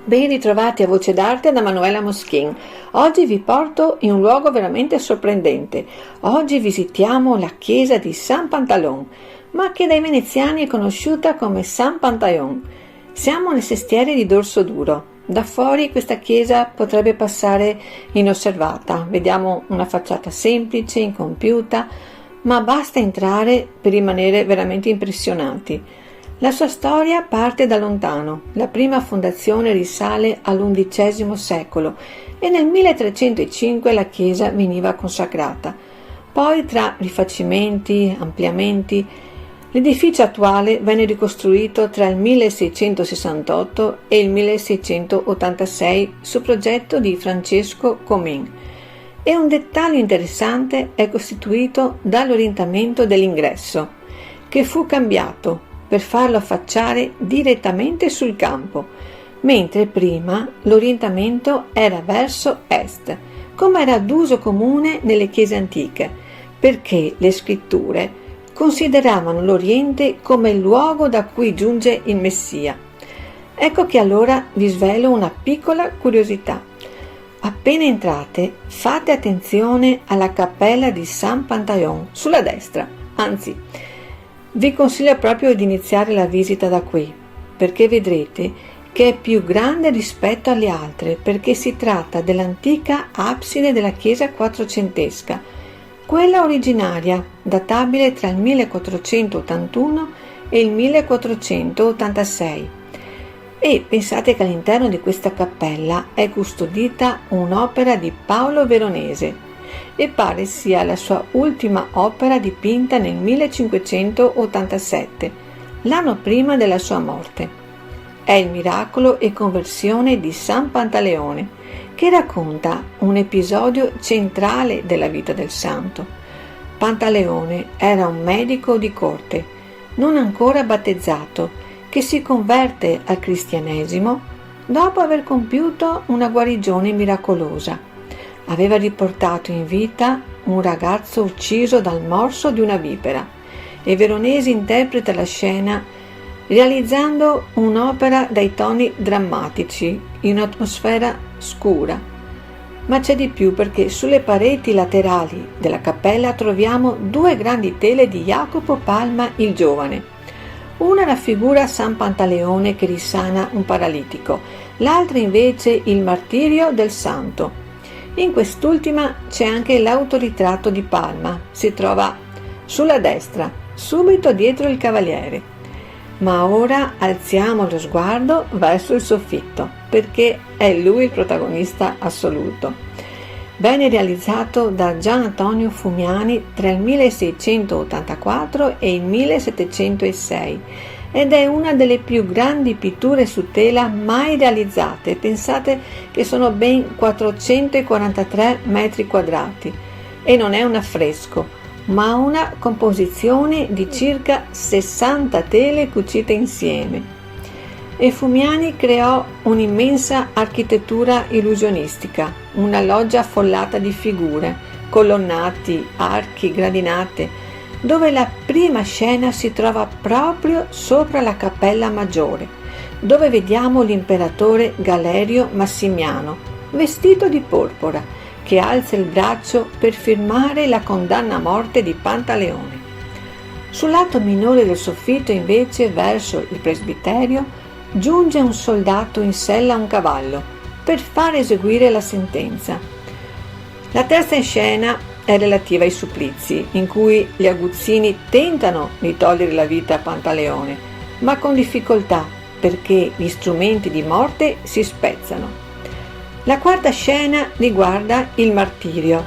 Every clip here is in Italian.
Ben ritrovati a Voce d'Arte da Manuela Moschin. Oggi vi porto in un luogo veramente sorprendente. Oggi visitiamo la chiesa di San Pantalon, ma che dai veneziani è conosciuta come San Pantaleon. Siamo nel sestiere di Dorsoduro. Da fuori questa chiesa potrebbe passare inosservata. Vediamo una facciata semplice, incompiuta, ma basta entrare per rimanere veramente impressionati. La sua storia parte da lontano. La prima fondazione risale all'XI secolo e nel 1305 la chiesa veniva consacrata. Poi, tra rifacimenti, ampliamenti, l'edificio attuale venne ricostruito tra il 1668 e il 1686 su progetto di Francesco Comín. E un dettaglio interessante è costituito dall'orientamento dell'ingresso, che fu cambiato per farlo affacciare direttamente sul campo, mentre prima l'orientamento era verso est, come era d'uso comune nelle chiese antiche, perché le scritture consideravano l'Oriente come il luogo da cui giunge il Messia. Ecco che allora vi svelo una piccola curiosità. Appena entrate, fate attenzione alla cappella di San Pantaleon sulla destra, anzi, vi consiglio proprio di iniziare la visita da qui, perché vedrete che è più grande rispetto alle altre, perché si tratta dell'antica abside della chiesa quattrocentesca, quella originaria, databile tra il 1481 e il 1486. E pensate che all'interno di questa cappella è custodita un'opera di Paolo Veronese, e pare sia la sua ultima opera dipinta nel 1587, l'anno prima della sua morte. È il miracolo e conversione di San Pantaleone, che racconta un episodio centrale della vita del santo. Pantaleone era un medico di corte, non ancora battezzato, che si converte al cristianesimo dopo aver compiuto una guarigione miracolosa. Aveva riportato in vita un ragazzo ucciso dal morso di una vipera e Veronesi interpreta la scena realizzando un'opera dai toni drammatici in un'atmosfera scura. Ma c'è di più, perché sulle pareti laterali della cappella troviamo due grandi tele di Jacopo Palma il Giovane. Una raffigura San Pantaleone che risana un paralitico, l'altra invece il martirio del santo. In quest'ultima c'è anche l'autoritratto di Palma, si trova sulla destra, subito dietro il cavaliere. Ma ora alziamo lo sguardo verso il soffitto, perché è lui il protagonista assoluto. Venne realizzato da Gian Antonio Fumiani tra il 1684 e il 1706 ed è una delle più grandi pitture su tela mai realizzate. Pensate che sono ben 443 metri quadrati e non è un affresco, ma una composizione di circa 60 tele cucite insieme. E Fumiani creò un'immensa architettura illusionistica, una loggia affollata di figure, colonnati, archi, gradinate, dove la prima scena si trova proprio sopra la cappella maggiore, dove vediamo l'imperatore Galerio Massimiano, vestito di porpora, che alza il braccio per firmare la condanna a morte di Pantaleone. Sul lato minore del soffitto, invece, verso il presbiterio, giunge un soldato in sella a un cavallo per far eseguire la sentenza. La terza scena è relativa ai supplizi, in cui gli aguzzini tentano di togliere la vita a Pantaleone, ma con difficoltà, perché gli strumenti di morte si spezzano. La quarta scena riguarda il martirio,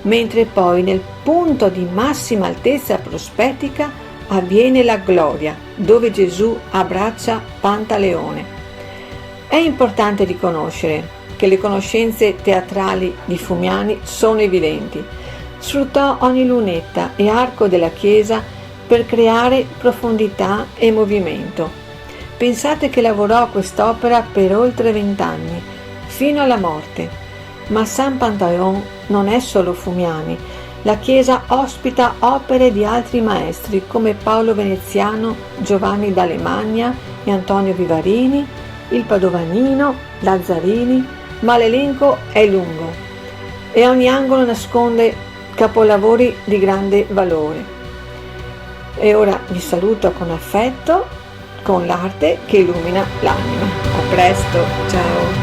mentre poi nel punto di massima altezza prospetica avviene la gloria, dove Gesù abbraccia Pantaleone. È importante riconoscere che le conoscenze teatrali di Fumiani sono evidenti. Sfruttò ogni lunetta e arco della chiesa per creare profondità e movimento. Pensate che lavorò a quest'opera per oltre 20 anni, fino alla morte. Ma San Pantaleon non è solo Fumiani. La chiesa ospita opere di altri maestri come Paolo Veneziano, Giovanni d'Alemagna e Antonio Vivarini, il Padovanino, Lazzarini, ma l'elenco è lungo e ogni angolo nasconde capolavori di grande valore. E ora vi saluto con affetto, con l'arte che illumina l'anima. A presto, ciao!